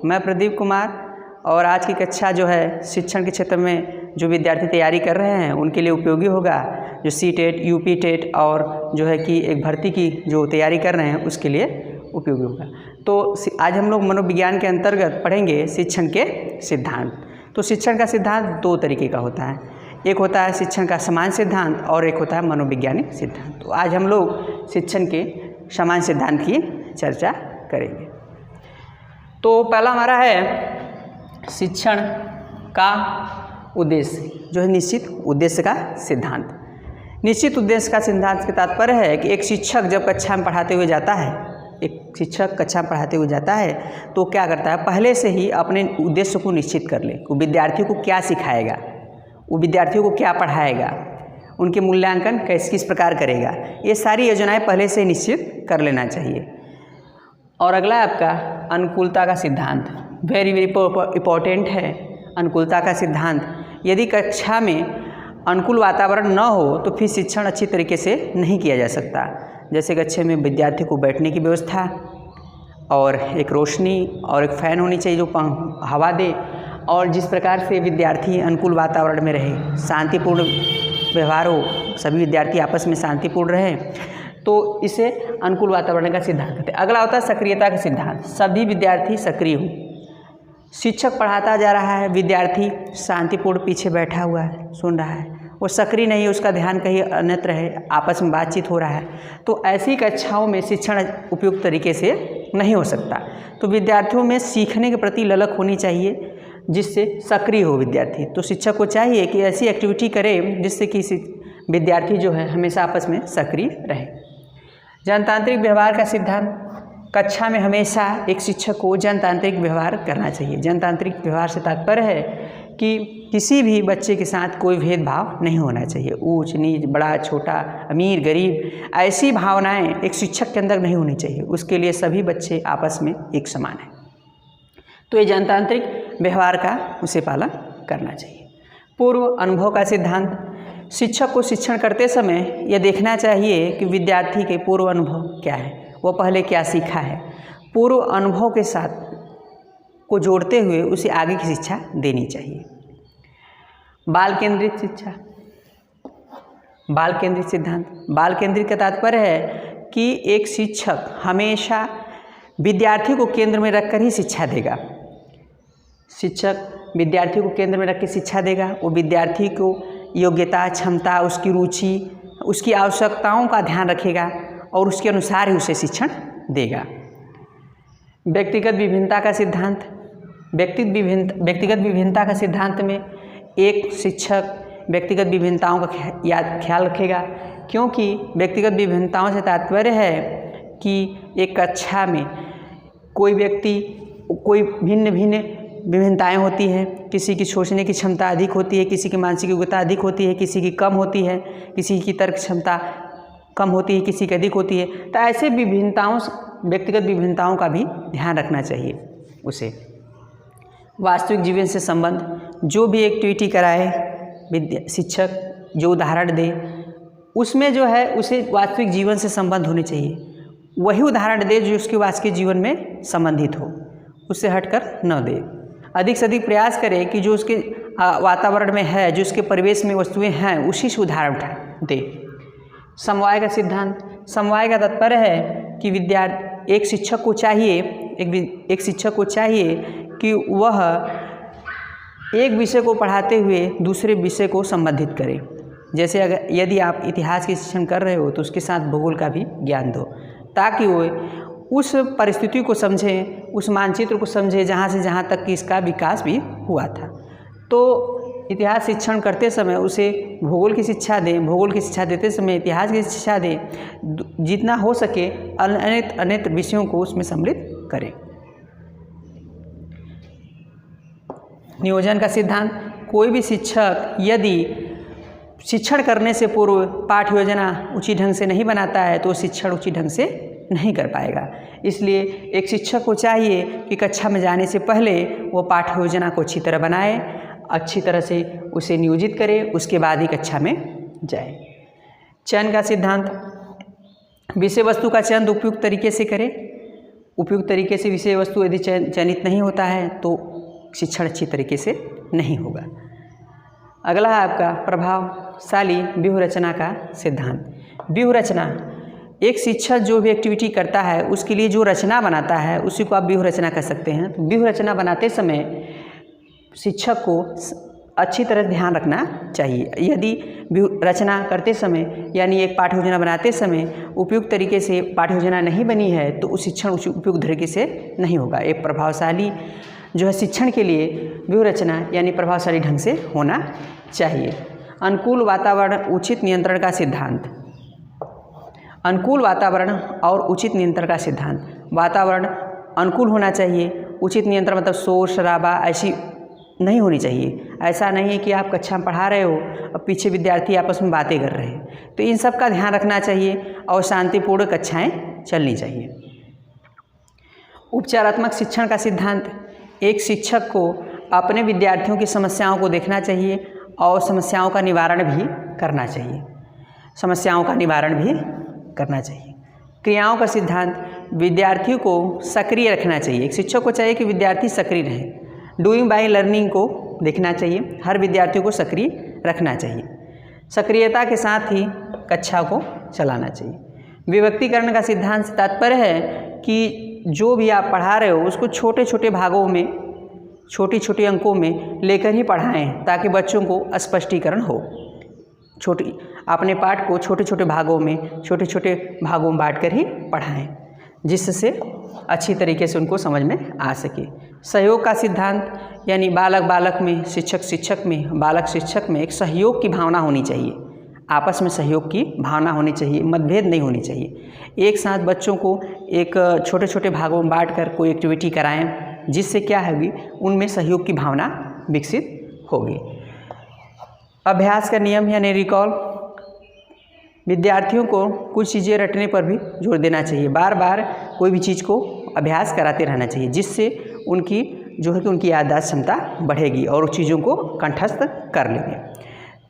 मैं प्रदीप कुमार और आज की कक्षा जो है शिक्षण के क्षेत्र में जो विद्यार्थी तैयारी कर रहे हैं उनके लिए उपयोगी होगा। जो सी-टेट, यूपी टेट और जो है कि एक भर्ती की जो तैयारी कर रहे हैं उसके लिए उपयोगी होगा। तो आज हम लोग मनोविज्ञान के अंतर्गत पढ़ेंगे शिक्षण के सिद्धांत। तो शिक्षण का सिद्धांत दो तरीके का होता है, एक होता है शिक्षण का सामान्य सिद्धांत और एक होता है मनोवैज्ञानिक सिद्धांत। तो आज हम लोग शिक्षण के सामान्य सिद्धांत की चर्चा करेंगे। तो पहला हमारा है शिक्षण का उद्देश्य, जो है निश्चित उद्देश्य का सिद्धांत। निश्चित उद्देश्य का सिद्धांत का तात्पर्य है कि एक शिक्षक जब कक्षा में पढ़ाते हुए जाता है, एक शिक्षक कक्षा में पढ़ाते हुए जाता है तो क्या करता है, पहले से ही अपने उद्देश्य को निश्चित कर ले। वो विद्यार्थियों को क्या सिखाएगा, वो विद्यार्थियों को क्या पढ़ाएगा, उनके मूल्यांकन किस प्रकार करेगा, ये सारी योजनाएं पहले से निश्चित कर लेना चाहिए। और अगला आपका अनुकूलता का सिद्धांत, वेरी इम्पोर्टेंट है अनुकूलता का सिद्धांत। यदि कक्षा में अनुकूल वातावरण न हो तो फिर शिक्षण अच्छी तरीके से नहीं किया जा सकता। जैसे कक्षा में विद्यार्थी को बैठने की व्यवस्था और एक रोशनी और एक फ़ैन होनी चाहिए जो हवा दे, और जिस प्रकार से विद्यार्थी अनुकूल वातावरण में रहे, शांतिपूर्ण व्यवहार हो, सभी विद्यार्थी आपस में शांतिपूर्ण रहें, तो इसे अनुकूल वातावरण का सिद्धांत कहते हैं। अगला होता है सक्रियता का सिद्धांत, सभी विद्यार्थी सक्रिय हों। शिक्षक पढ़ाता जा रहा है, विद्यार्थी शांतिपूर्ण पीछे बैठा हुआ है, सुन रहा है, वो सक्रिय नहीं है, उसका ध्यान कहीं अन्यत्र है, आपस में बातचीत हो रहा है, तो ऐसी कक्षाओं में शिक्षण उपयुक्त तरीके से नहीं हो सकता। तो विद्यार्थियों में सीखने के प्रति ललक होनी चाहिए जिससे सक्रिय हो विद्यार्थी। तो शिक्षक को चाहिए कि ऐसी एक्टिविटी करे जिससे कि विद्यार्थी जो है हमेशा आपस में सक्रिय रहे। जनतांत्रिक व्यवहार का सिद्धांत, कक्षा में हमेशा एक शिक्षक को जनतांत्रिक व्यवहार करना चाहिए। जनतांत्रिक व्यवहार से तात्पर्य है कि किसी भी बच्चे के साथ कोई भेदभाव नहीं होना चाहिए, ऊंच नीच, बड़ा छोटा, अमीर गरीब, ऐसी भावनाएं एक शिक्षक के अंदर नहीं होनी चाहिए। उसके लिए सभी बच्चे आपस में एक समान हैं। तो ये जनतांत्रिक व्यवहार का उसे पालन करना चाहिए। पूर्व अनुभव का सिद्धांत, शिक्षक को शिक्षण करते समय यह देखना चाहिए कि विद्यार्थी के पूर्व अनुभव क्या है, वो पहले क्या सीखा है। पूर्व अनुभव के साथ को जोड़ते हुए उसे आगे की शिक्षा देनी चाहिए। बाल केंद्रित शिक्षा, बाल केंद्रित सिद्धांत, बाल केंद्रित का तात्पर्य है कि एक शिक्षक हमेशा विद्यार्थी को केंद्र में रखकर ही शिक्षा देगा। शिक्षक विद्यार्थी को केंद्र में रख के शिक्षा देगा, वो विद्यार्थी को योग्यता, क्षमता, उसकी रुचि, उसकी आवश्यकताओं का ध्यान रखेगा और उसके अनुसार ही उसे शिक्षण देगा। व्यक्तिगत विभिन्नता का सिद्धांत, व्यक्तिगत विभिन्नता का सिद्धांत में एक शिक्षक व्यक्तिगत विभिन्नताओं का ख्याल रखेगा, क्योंकि व्यक्तिगत विभिन्नताओं से तात्पर्य है कि एक कक्षा में कोई व्यक्ति, कोई भिन्न भिन्न विभिन्नताएं होती हैं। किसी की सोचने की क्षमता अधिक होती है, किसी की मानसिक योग्यता अधिक होती है, किसी की कम होती है, किसी की तर्क क्षमता कम होती है, किसी की अधिक होती है। तो ऐसे विभिन्नताओं, व्यक्तिगत विभिन्नताओं का भी ध्यान रखना चाहिए उसे। वास्तविक जीवन से संबंध, जो भी एक्टिविटी कराए शिक्षक, जो उदाहरण दे, उसमें जो है उसे वास्तविक जीवन से संबंध होने चाहिए। वही उदाहरण दे जो उसके वास्तविक जीवन में संबंधित हो, उससे हटकर न दे। अधिक से अधिक प्रयास करे कि जो उसके वातावरण में है, जो उसके परिवेश में वस्तुएं हैं, उसी से उदाहरण दे। समवाय का सिद्धांत, समवाय का तात्पर्य है कि एक शिक्षक को चाहिए, एक शिक्षक को चाहिए कि वह एक विषय को पढ़ाते हुए दूसरे विषय को संबंधित करे। जैसे अगर यदि आप इतिहास की शिक्षण कर रहे हो तो उसके साथ भूगोल का भी ज्ञान दो, ताकि वो उस परिस्थिति को समझें, उस मानचित्र को समझे जहाँ से जहाँ तक कि इसका विकास भी हुआ था। तो इतिहास शिक्षण करते समय उसे भूगोल की शिक्षा दें, भूगोल की शिक्षा देते समय इतिहास की शिक्षा दें। जितना हो सके अनेक विषयों को उसमें सम्मिलित करें। नियोजन का सिद्धांत, कोई भी शिक्षक यदि शिक्षण करने से पूर्व पाठ्य योजना उचित ढंग से नहीं बनाता है तो शिक्षण उचित ढंग से नहीं कर पाएगा। इसलिए एक शिक्षक को चाहिए कि कक्षा में जाने से पहले वो पाठ्य योजना को अच्छी तरह बनाए, अच्छी तरह से उसे नियोजित करे, उसके बाद ही कक्षा में जाए। चयन का सिद्धांत, विषय वस्तु का चयन उपयुक्त तरीके से करें। उपयुक्त तरीके से विषय वस्तु यदि चयनित नहीं होता है तो शिक्षण अच्छी तरीके से नहीं होगा। अगला है आपका प्रभावशाली व्यूह रचना का सिद्धांत। व्यूह रचना, एक शिक्षक जो भी एक्टिविटी करता है उसके लिए जो रचना बनाता है उसी को आप व्यूह रचना कह सकते हैं। तो व्यूह रचना बनाते समय शिक्षक को अच्छी तरह ध्यान रखना चाहिए। यदि व्यूह रचना करते समय यानी एक पाठ्य योजना बनाते समय उपयुक्त तरीके से पाठ्य योजना नहीं बनी है तो उस शिक्षण उपयुक्त तरीके से नहीं होगा। एक प्रभावशाली जो है शिक्षण के लिए व्यूह रचना यानी प्रभावशाली ढंग से होना चाहिए। अनुकूल वातावरण उचित नियंत्रण का सिद्धांत। अनुकूल वातावरण और उचित नियंत्रण का सिद्धांत। वातावरण अनुकूल होना चाहिए, उचित नियंत्रण मतलब शोर शराबा ऐसी नहीं होनी चाहिए। ऐसा नहीं है कि आप कक्षा में पढ़ा रहे हो और पीछे विद्यार्थी आपस में बातें कर रहे हैं, तो इन सब का ध्यान रखना चाहिए और शांतिपूर्ण कक्षाएं चलनी चाहिए। उपचारात्मक शिक्षण का सिद्धांत, एक शिक्षक को अपने विद्यार्थियों की समस्याओं को देखना चाहिए और समस्याओं का निवारण भी करना चाहिए। समस्याओं का निवारण भी करना चाहिए। क्रियाओं का सिद्धांत, विद्यार्थियों को सक्रिय रखना चाहिए। एक शिक्षक को चाहिए कि विद्यार्थी सक्रिय रहे। डूइंग बाय लर्निंग को देखना चाहिए, हर विद्यार्थियों को सक्रिय रखना चाहिए। सक्रियता के साथ ही कक्षा को चलाना चाहिए। विभक्तिकरण का सिद्धांत से तात्पर्य है कि जो भी आप पढ़ा रहे हो उसको छोटे छोटे भागों में, छोटी छोटी अंकों में लेकर ही पढ़ाएं ताकि बच्चों को स्पष्टीकरण हो। अपने पाठ को छोटे छोटे भागों में बांट कर ही पढ़ाएं जिससे अच्छी तरीके से उनको समझ में आ सके। सहयोग का सिद्धांत यानी बालक बालक में, शिक्षक शिक्षक में, बालक शिक्षक में एक सहयोग की भावना होनी चाहिए। आपस में सहयोग की भावना होनी चाहिए, मतभेद नहीं होनी चाहिए। एक साथ बच्चों को एक छोटे छोटे भागों में बांट कर कोई एक्टिविटी कराएं जिससे क्या होगी, उनमें सहयोग की भावना विकसित होगी। अभ्यास का नियम यानी रिकॉल, विद्यार्थियों को कुछ चीज़ें रटने पर भी जोर देना चाहिए। बार बार कोई भी चीज़ को अभ्यास कराते रहना चाहिए जिससे उनकी जो है कि उनकी याददाश्त क्षमता बढ़ेगी और उस चीज़ों को कंठस्थ कर लेंगे।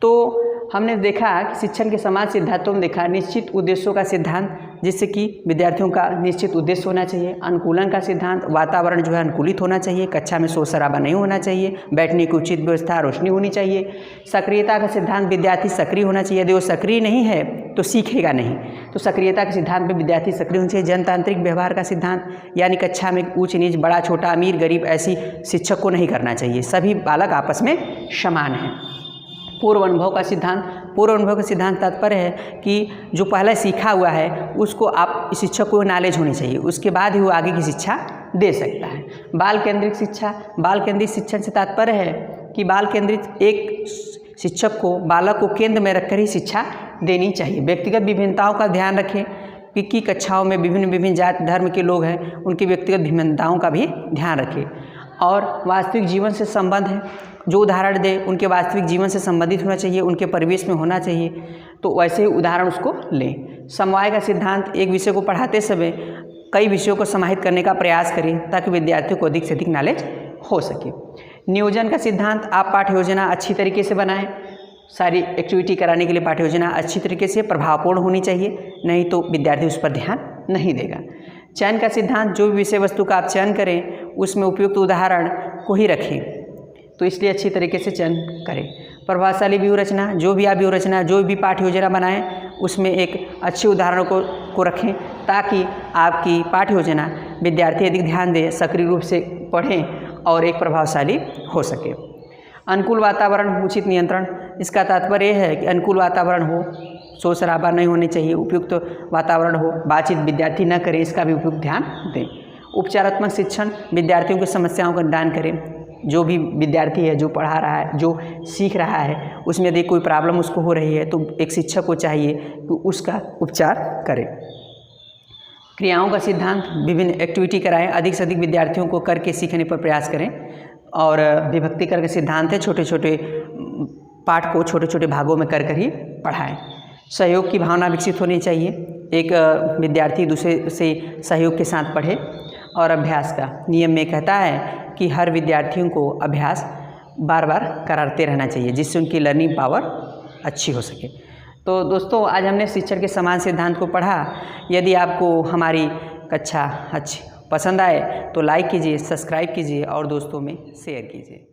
तो हमने देखा कि शिक्षण के समान सिद्धांतों में देखा निश्चित उद्देश्यों का सिद्धांत जिससे कि विद्यार्थियों का निश्चित उद्देश्य होना चाहिए। अनुकूलन का सिद्धांत, वातावरण जो है अनुकूलित होना चाहिए, कक्षा में शोर शराबा नहीं होना चाहिए, बैठने की उचित व्यवस्था, रोशनी होनी चाहिए। सक्रियता का सिद्धांत, विद्यार्थी सक्रिय होना चाहिए, यदि वो सक्रिय नहीं है तो सीखेगा नहीं, तो सक्रियता के सिद्धांत में विद्यार्थी सक्रिय होना चाहिए। जनतांत्रिक व्यवहार का सिद्धांत यानी कक्षा में ऊंच नीच, बड़ा छोटा, अमीर गरीब ऐसी शिक्षक को नहीं करना चाहिए, सभी बालक आपस में समान हैं। पूर्व अनुभव का सिद्धांत, पूर्व अनुभव का सिद्धांत तात्पर्य है कि जो पहले सीखा हुआ है उसको आप शिक्षक को नॉलेज होनी चाहिए, उसके बाद ही वो आगे की शिक्षा दे सकता है। बाल केंद्रित शिक्षा, बाल केंद्रित शिक्षण से तात्पर्य है कि बाल केंद्रित एक शिक्षक को बालक को केंद्र में रखकर ही शिक्षा देनी चाहिए। व्यक्तिगत विभिन्नताओं का ध्यान रखें कि कक्षाओं में विभिन्न जाति धर्म के लोग हैं, उनकी व्यक्तिगत विभिन्नताओं का भी ध्यान रखें। और वास्तविक जीवन से संबंध है, जो उदाहरण दे उनके वास्तविक जीवन से संबंधित होना चाहिए, उनके परिवेश में होना चाहिए, तो वैसे ही उदाहरण उसको लें। समवाय का सिद्धांत, एक विषय को पढ़ाते समय कई विषयों को समाहित करने का प्रयास करें ताकि विद्यार्थियों को अधिक से अधिक नॉलेज हो सके। नियोजन का सिद्धांत, आप पाठ्य योजना अच्छी तरीके से बनाएं। सारी एक्टिविटी कराने के लिए पाठ्य योजना अच्छी तरीके से प्रभावपूर्ण होनी चाहिए, नहीं तो विद्यार्थी उस पर ध्यान नहीं देगा। चयन का सिद्धांत, जो भी विषय वस्तु का आप चयन करें उसमें उपयुक्त उदाहरण को ही रखें, तो इसलिए अच्छी तरीके से चयन करें। प्रभावशाली व्यूह रचना, जो भी आप व्यूह रचना, जो भी पाठ्य योजना बनाएं उसमें एक अच्छे उदाहरणों को रखें ताकि आपकी पाठ्य योजना विद्यार्थी अधिक ध्यान दें, सक्रिय रूप से पढ़ें और एक प्रभावशाली हो सके। अनुकूल वातावरण, उचित नियंत्रण, इसका तात्पर्य है कि अनुकूल वातावरण हो, शोर शराबा नहीं होनी चाहिए, उपयुक्त वातावरण हो, बातचीत विद्यार्थी न करें, इसका भी उपयुक्त ध्यान दें। उपचारात्मक शिक्षण, विद्यार्थियों की समस्याओं का निदान करें। जो भी विद्यार्थी है, जो पढ़ा रहा है, जो सीख रहा है, उसमें यदि कोई प्रॉब्लम उसको हो रही है तो एक शिक्षक को चाहिए कि उसका उपचार करें। क्रियाओं का सिद्धांत, विभिन्न एक्टिविटी कराएं, अधिक से अधिक विद्यार्थियों को करके सीखने पर प्रयास करें। और विभक्तिकरण का सिद्धांत है, छोटे छोटे पाठ को छोटे छोटे भागों में कर ही पढ़ाएं। सहयोग की भावना विकसित होनी चाहिए, एक विद्यार्थी दूसरे से सहयोग के साथ पढ़े। और अभ्यास का नियम में कहता है कि हर विद्यार्थियों को अभ्यास बार बार कराते रहना चाहिए जिससे उनकी लर्निंग पावर अच्छी हो सके। तो दोस्तों, आज हमने शिक्षण के समान सिद्धांत को पढ़ा। यदि आपको हमारी कक्षा अच्छी पसंद आए तो लाइक कीजिए, सब्सक्राइब कीजिए और दोस्तों में शेयर कीजिए।